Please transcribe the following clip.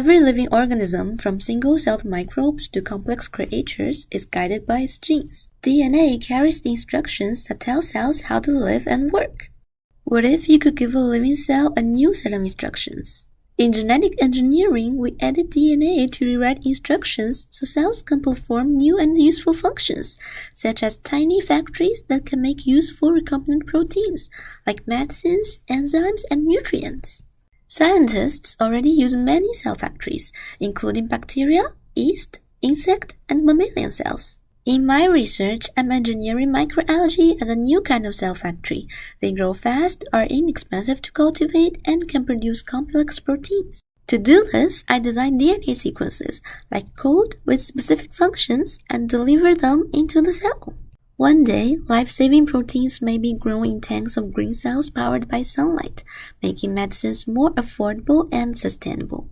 Every living organism, from single-celled microbes to complex creatures, is guided by its genes. DNA carries the instructions that tell cells how to live and work. What if you could give a living cell a new set of instructions? In genetic engineering, we edit DNA to rewrite instructions so cells can perform new and useful functions, such as tiny factories that can make useful recombinant proteins, like medicines, enzymes, and nutrients. Scientists already use many cell factories, including bacteria, yeast, insect, and mammalian cells. In my research, I'm engineering microalgae as a new kind of cell factory. They grow fast, are inexpensive to cultivate, and can produce complex proteins. To do this, I design DNA sequences, like code with specific functions, and deliver them into the cell. One day, life-saving proteins may be grown in tanks of green cells powered by sunlight, making medicines more affordable and sustainable.